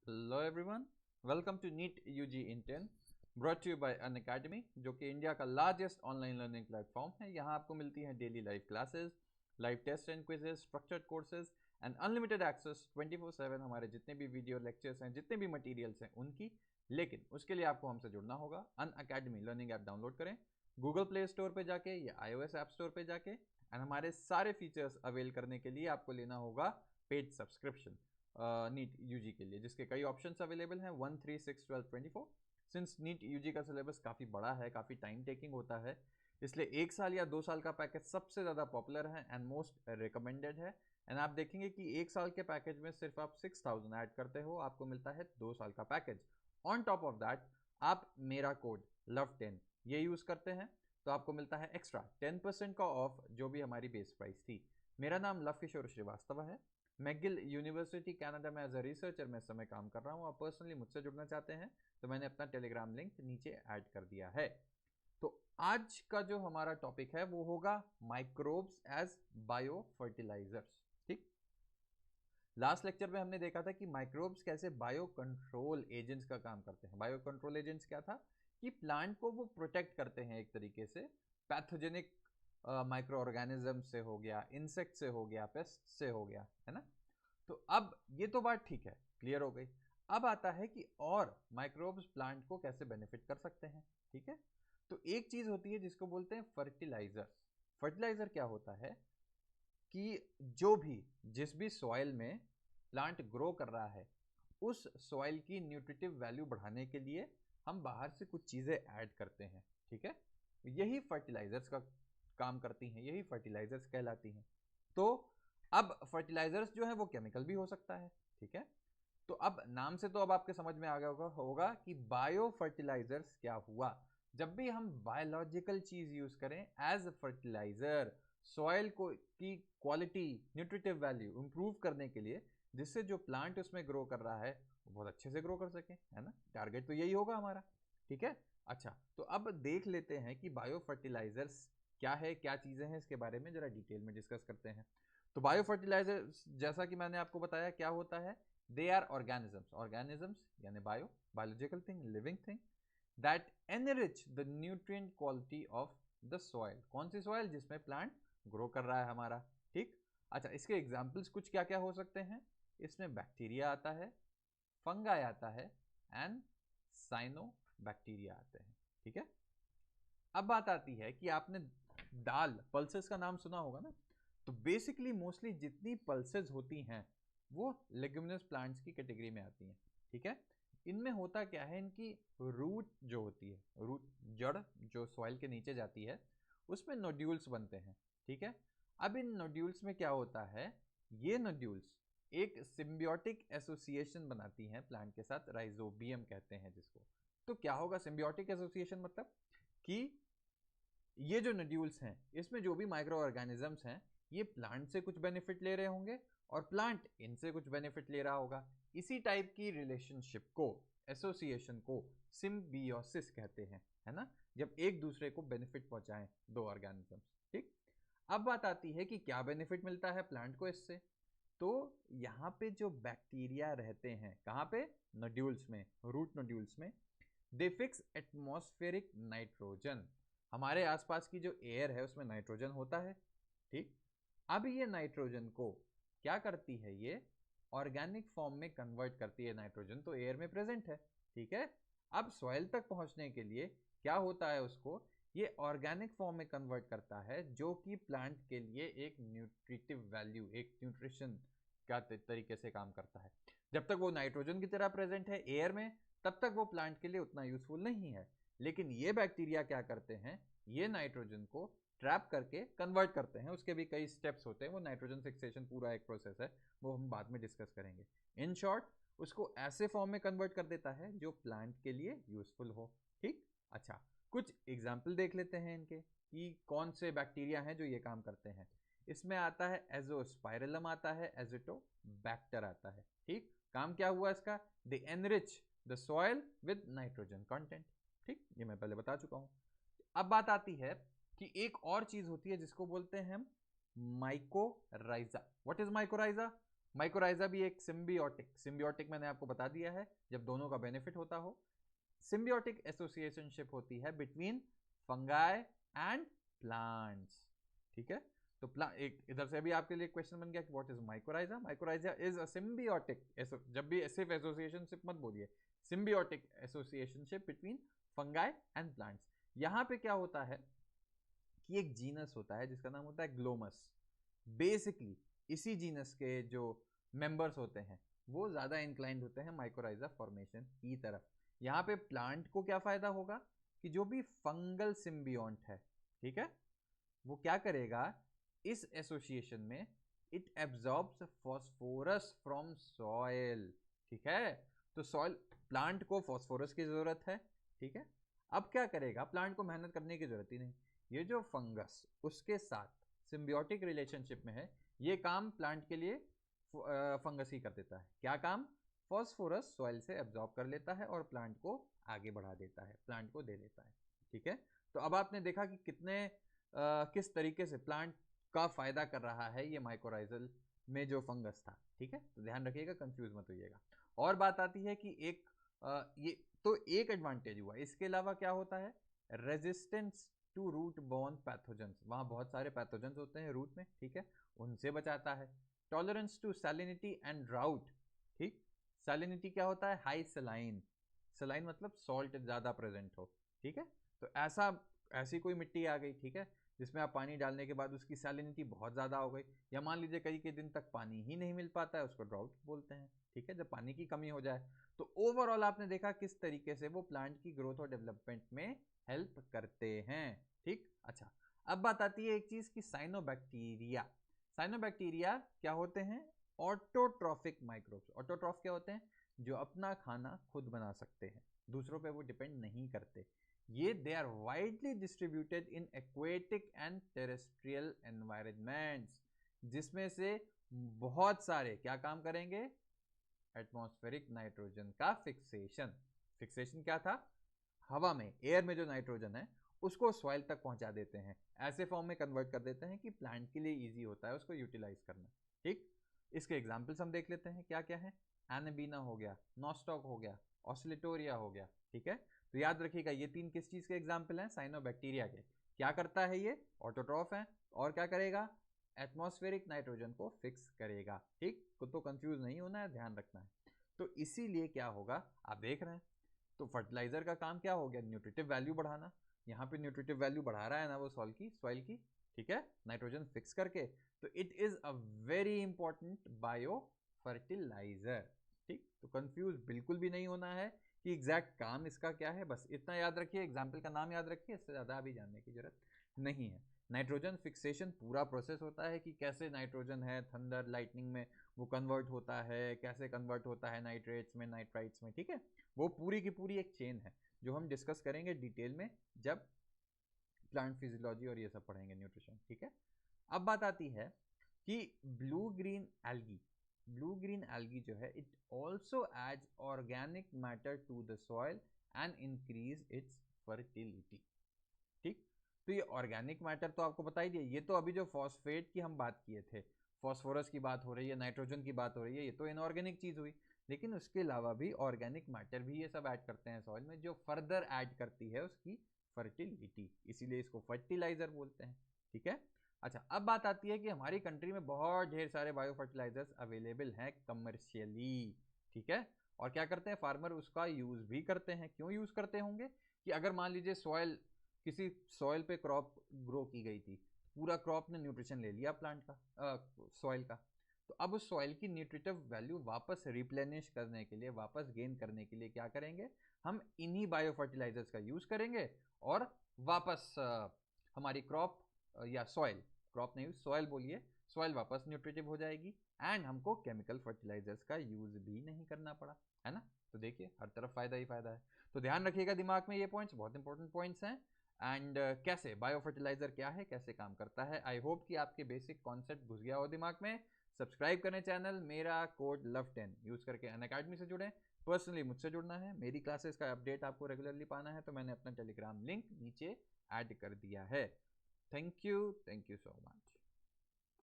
Hello everyone, welcome to NEET UG in 10 brought to you by Unacademy, जो कि India का largest online learning platform है। यहाँ आपको मिलती हैं daily live classes, live test and quizzes, structured courses and unlimited access 24/7 हमारे जितने भी वीडियो लेक्चर्स हैं, जितने भी मटेरियल्स हैं उनकी। लेकिन उसके लिए आपको हमसे जुड़ना होगा। अनअकैडमी लर्निंग ऐप डाउनलोड करें गूगल प्ले स्टोर पर जाके या iOS ऐप स्टोर पर जाके, एंड हमारे सारे फीचर्स अवेल करने के लिए आपको लेना होगा पेड सब्सक्रिप्शन नीट यूजी के लिए, जिसके कई ऑप्शंस अवेलेबल हैं 1, 3, 6, 12, 24। सिंस नीट यूजी का सिलेबस काफ़ी बड़ा है, काफ़ी टाइम टेकिंग होता है, इसलिए 1 साल या 2 साल का पैकेज सबसे ज़्यादा पॉपुलर है एंड मोस्ट रिकमेंडेड है। एंड आप देखेंगे कि 1 साल के पैकेज में सिर्फ आप 6000 ऐड करते हो, आपको मिलता है 2 साल का package. On top of that आप मेरा कोड LOVE10 ये यूज़ करते हैं तो आपको मिलता है एक्स्ट्रा 10% का ऑफ जो भी हमारी बेस प्राइस थी। मेरा नाम लव किशोर श्रीवास्तव है। मैगिल यूनिवर्सिटी कनाडा में एज अ रिसर्चर मैं इस समय काम कर रहा हूँ। आप पर्सनली मुझसे जुड़ना चाहते हैं तो मैंने अपना टेलीग्राम लिंक नीचे ऐड कर दिया है। तो आज का जो हमारा टॉपिक है वो होगा माइक्रोब्स एज बायो फर्टिलाइजर्स। ठीक, लास्ट लेक्चर में हमने देखा था कि माइक्रोब्स कैसे बायो कंट्रोल एजेंट्स का काम करते हैं। बायो कंट्रोल एजेंट्स क्या था कि प्लांट को वो प्रोटेक्ट करते हैं एक तरीके से पैथोजेनिक माइक्रो ऑर्गेनिज्म से हो गया, इंसेक्ट से हो गया, पेस्ट से हो गया, है ना। तो अब ये तो बात ठीक है, क्लियर हो गई। अब आता है कि और माइक्रोब्स प्लांट को कैसे बेनिफिट कर सकते हैं। ठीक है, तो एक चीज होती है जिसको बोलते हैं फर्टिलाइजर्स। फर्टिलाइजर क्या होता है कि जो भी जिस भी सॉइल में प्लांट ग्रो कर रहा है उस सॉइल की न्यूट्रिटिव वैल्यू बढ़ाने के लिए हम बाहर से कुछ चीज़ें ऐड करते हैं। ठीक है, यही फर्टिलाइजर्स का काम करती हैं, यही फर्टिलाइजर्स कहलाती हैं। तो अब फर्टिलाइजर्स जो है वो केमिकल भी हो सकता है। ठीक है, तो अब नाम से तो अब आपके समझ में आ गया होगा कि बायो फर्टिलाइजर्स क्या हुआ। जब भी हम बायोलॉजिकल चीज यूज करें एज फर्टिलाइजर सॉइल को की क्वालिटी न्यूट्रिटिव वैल्यू इंप्रूव करने के लिए, जिससे जो प्लांट उसमें ग्रो कर रहा है वो बहुत अच्छे से ग्रो कर सके, है ना। टारगेट तो यही होगा हमारा। ठीक है, अच्छा तो अब देख लेते हैं कि बायो फर्टिलाइजर्स क्या है, क्या चीजें हैं, इसके बारे में जरा डिटेल में डिस्कस करते हैं। तो बायो फर्टिलाइजर जैसा कि मैंने आपको बताया क्या होता है, दे आर ऑर्गेनिजम्स यानी bio biological thing, living thing that enrich the nutrient quality of the soil. कौन सी सॉइल? जिसमें प्लांट ग्रो कर रहा है हमारा। ठीक, अच्छा इसके एग्जाम्पल्स कुछ क्या क्या हो सकते हैं। इसमें बैक्टीरिया आता है, फंगाई आता है एंड साइनो बैक्टीरिया आते हैं। ठीक है, अब बात आती है कि आपने दाल पल्सेस का नाम सुना होगा ना। तो बेसिकली मोस्टली जितनी पल्सेस होती हैं वो लेग्यूमिनस प्लांट्स की कैटेगरी में आती हैं। ठीक है, इनमें होता क्या है, इनकी रूट जो होती है, रूट जड़ जो सॉइल के नीचे जाती है उसमें नोड्यूल्स बनते हैं। ठीक है, अब इन नोड्यूल्स में क्या होता है, ये नोड्यूल्स एक सिम्बियोटिक एसोसिएशन बनाती हैं प्लांट के साथ, राइजोबियम कहते हैं जिसको। तो क्या होगा सिम्बियोटिक एसोसिएशन मतलब कि ये जो नोड्यूल्स हैं इसमें जो भी माइक्रो ऑर्गेनिजम्स हैं ये प्लांट से कुछ बेनिफिट ले रहे होंगे और प्लांट इनसे कुछ बेनिफिट ले रहा होगा। इसी टाइप की रिलेशनशिप को, एसोसिएशन को सिम्बियोसिस कहते हैं, है ना, जब एक दूसरे को बेनिफिट पहुंचाएं दो ऑर्गेनिजम्स। ठीक, अब बात आती है कि क्या बेनिफिट मिलता है प्लांट को इससे। तो यहाँ पे जो बैक्टीरिया रहते हैं कहाँ पे, नोड्यूल्स में, रूट नोड्यूल्स में, दे फिक्स एटमॉस्फेरिक नाइट्रोजन। हमारे आसपास की जो एयर है उसमें नाइट्रोजन होता है। ठीक, अब ये नाइट्रोजन को क्या करती है, ये ऑर्गेनिक फॉर्म में कन्वर्ट करती है। नाइट्रोजन तो एयर में प्रेजेंट है, ठीक है, अब सॉइल तक पहुंचने के लिए क्या होता है, उसको ये ऑर्गेनिक फॉर्म में कन्वर्ट करता है, जो कि प्लांट के लिए एक न्यूट्रिटिव वैल्यू, एक न्यूट्रिशन का तरीके से काम करता है। जब तक वो नाइट्रोजन की तरह प्रेजेंट है एयर में तब तक वो प्लांट के लिए उतना यूजफुल नहीं है। लेकिन ये बैक्टीरिया क्या करते हैं, ये नाइट्रोजन को ट्रैप करके कन्वर्ट करते हैं। उसके भी कई स्टेप्स होते हैं, वो नाइट्रोजन फिक्सेशन पूरा एक प्रोसेस है, वो हम बाद में डिस्कस करेंगे। इन शॉर्ट उसको ऐसे फॉर्म में कन्वर्ट कर देता है जो प्लांट के लिए यूजफुल हो। ठीक, अच्छा कुछ एग्जाम्पल देख लेते हैं इनके कि कौन से बैक्टीरिया हैं जो ये काम करते हैं। इसमें आता है एजोस्पाइरलम, आता है एजिटोबैक्टर आता है। ठीक, काम क्या हुआ इसका, they enrich the soil with nitrogen content. ठीक, ये मैं पहले बता चुका हूं। अब बात आती है कि एक और चीज होती है जिसको बोलते हैं हम mycorrhiza. What is mycorrhiza? Mycorrhiza भी एक सिम्बियोटिक मैंने आपको बता दिया है, जब दोनों का बेनिफिट होता हो। सिम्बियोटिक एसोसिएशनशिप होती है बिटवीन फंगाई एंड प्लांट्स, ठीक है। तो एक इधर से भी आपके लिए क्वेश्चन बन गया कि what is mycorrhiza. Mycorrhiza is a symbiotic, जब भी सिर्फ एसोसिएशनशिप मत बोलिए, symbiotic associationship between fungi and plants. यहाँ पे क्या होता है कि एक जीनस होता है जिसका नाम होता है ग्लोमस। बेसिकली इसी जीनस के जो मेंबर्स होते हैं वो ज़्यादा इंक्लाइंड होते हैं माइकोराइजा फॉर्मेशन की तरफ। यहाँ पे प्लांट को क्या फ़ायदा होगा कि जो भी फंगल सिम्बियोंट है, ठीक है, वो क्या करेगा इस एसोसिएशन में, it absorbs phosphorus from soil, ठीक है। तो सॉइल, प्लांट को फॉस्फोरस की ज़रूरत है, ठीक है। अब क्या करेगा, प्लांट को मेहनत करने की ज़रूरत ही नहीं, ये जो फंगस उसके साथ सिम्बियोटिक रिलेशनशिप में है, ये काम प्लांट के लिए फंगस ही कर देता है। क्या काम? फॉस्फोरस सॉइल से एब्जॉर्ब कर लेता है और प्लांट को आगे बढ़ा देता है, प्लांट को दे देता है, ठीक है। तो अब आपने देखा कि किस तरीके से प्लांट का फायदा कर रहा है ये माइकोराइजल में जो फंगस था, ठीक है। तो ध्यान रखिएगा, कंफ्यूज मत होइएगा। और बात आती है कि ये तो एक एडवांटेज हुआ, इसके अलावा क्या होता है, resistance to root borne pathogens. वहाँ बहुत सारे पैथोजेंस होते हैं रूट में, ठीक है, उनसे बचाता है। Tolerance to salinity and drought, ठीक। सैलिनिटी क्या होता है, हाई सलाइन, सलाइन मतलब सॉल्ट ज़्यादा प्रेजेंट हो, ठीक है। तो ऐसी कोई मिट्टी आ गई, ठीक है, जिसमें आप पानी डालने के बाद उसकी सैलिनिटी बहुत ज़्यादा हो गई, या मान लीजिए कई के दिन तक पानी ही नहीं मिल पाता है, उसको ड्राउट बोलते हैं, ठीक है, जब पानी की कमी हो जाए। तो ओवरऑल आपने देखा किस तरीके से वो प्लांट की ग्रोथ और डेवलपमेंट में हेल्प करते हैं, ठीक। अच्छा, अब बात आती है एक चीज़ की साइनोबैक्टीरिया। साइनोबैक्टीरिया क्या होते हैं, ऑटोट्रॉफिक माइक्रोब्स। ऑटोट्रॉफ क्या होते हैं, जो अपना खाना खुद बना सकते हैं, दूसरों पे वो डिपेंड नहीं करते। ये they are widely distributed in aquatic and terrestrial environments, जिसमें से बहुत सारे क्या काम करेंगे, एटमॉस्फेरिक नाइट्रोजन का फिक्सेशन। फिक्सेशन क्या था, हवा में, एयर में जो नाइट्रोजन है उसको सॉइल तक पहुंचा देते हैं, ऐसे फॉर्म में कन्वर्ट कर देते हैं कि प्लांट के लिए इजी होता है उसको यूटिलाइज करना, ठीक। इसके एग्जाम्पल्स हम देख लेते हैं क्या क्या है। एनाबीना हो गया, नॉस्टॉक हो गया, ऑस्लिटोरिया हो गया, ठीक है। तो याद रखिएगा ये तीन किस चीज़ के एग्जाम्पल हैं, साइनोबैक्टीरिया के। क्या करता है ये, ऑटोट्रॉफ है, और क्या करेगा, एटमॉस्फेरिक नाइट्रोजन को फिक्स करेगा, ठीक। तो कंफ्यूज नहीं होना है, ध्यान रखना है। तो इसीलिए क्या होगा, आप देख रहे हैं, तो फर्टिलाइजर का काम क्या हो गया, न्यूट्रिटिव वैल्यू बढ़ाना। यहाँ पे न्यूट्रिटिव वैल्यू बढ़ा रहा है ना वो सॉइल की, ठीक है, नाइट्रोजन फिक्स करके। तो it is a very important bio fertiliser, ठीक। तो कंफ्यूज बिल्कुल भी नहीं होना है कि एग्जैक्ट काम इसका क्या है, बस इतना याद रखिए, एग्जाम्पल का नाम याद रखिए, इससे ज़्यादा अभी जानने की जरूरत नहीं है। नाइट्रोजन फिक्सेशन पूरा प्रोसेस होता है कि कैसे नाइट्रोजन है थंडर लाइटनिंग में वो कन्वर्ट होता है, कैसे कन्वर्ट होता है नाइट्रेट्स में, नाइट्राइट्स में, ठीक है। वो पूरी की पूरी एक चेन है जो हम डिस्कस करेंगे डिटेल में जब प्लांट फिजियोलॉजी और ये सब पढ़ेंगे, न्यूट्रिशन, ठीक है। अब बात आती है कि ब्लू ग्रीन एल्गी जो है, it also adds organic matter to the soil and increase its fertility, ठीक। तो ये ऑर्गेनिक मैटर तो आपको बता ही दिया, ये तो अभी जो फॉस्फेट की हम बात किए थे, फॉस्फोरस की बात हो रही है, नाइट्रोजन की बात हो रही है, ये तो इनऑर्गेनिक चीज़ हुई। लेकिन उसके अलावा भी ऑर्गेनिक मैटर भी ये सब ऐड करते हैं सॉइल में, जो फर्दर ऐड करती है उसकी फर्टिलिटी, इसीलिए इसको फर्टिलाइजर बोलते हैं, ठीक है। अच्छा, अब बात आती है कि हमारी कंट्री में बहुत ढेर सारे बायो फर्टिलाइजर्स अवेलेबल हैं कमर्शियली, ठीक है। और क्या करते हैं, फार्मर उसका यूज़ भी करते हैं। क्यों यूज़ करते होंगे, कि अगर मान लीजिए किसी सॉइल पे क्रॉप ग्रो की गई थी, पूरा क्रॉप ने न्यूट्रिशन ले लिया प्लांट का, सॉइल का, तो अब उस सॉइल की न्यूट्रिटिव वैल्यू वापस रिप्लेनिश करने के लिए, वापस गेन करने के लिए क्या करेंगे, हम इन्हीं बायो फर्टिलाइजर्स का यूज़ करेंगे और वापस हमारी क्रॉप या सॉइल, क्रॉप नहीं सॉइल बोलिए, सॉइल वापस न्यूट्रिटिव हो जाएगी एंड हमको केमिकल फर्टिलाइजर्स का यूज़ भी नहीं करना पड़ा, है ना। तो देखिए हर तरफ फ़ायदा ही फ़ायदा है। तो ध्यान रखिएगा दिमाग में, ये पॉइंट्स बहुत इंपॉर्टेंट पॉइंट्स हैं। एंड कैसे बायो फर्टिलाइजर क्या है, कैसे काम करता है, आई होप कि आपके बेसिक कॉन्सेप्ट घुस गया हो दिमाग में। सब्सक्राइब करें चैनल, मेरा कोड LOVE10 यूज़ करके अनअकैडमी से जुड़ें। पर्सनली मुझसे जुड़ना है, मेरी क्लासेस का अपडेट आपको रेगुलरली पाना है, तो मैंने अपना टेलीग्राम लिंक नीचे ऐड कर दिया है। Thank you so much.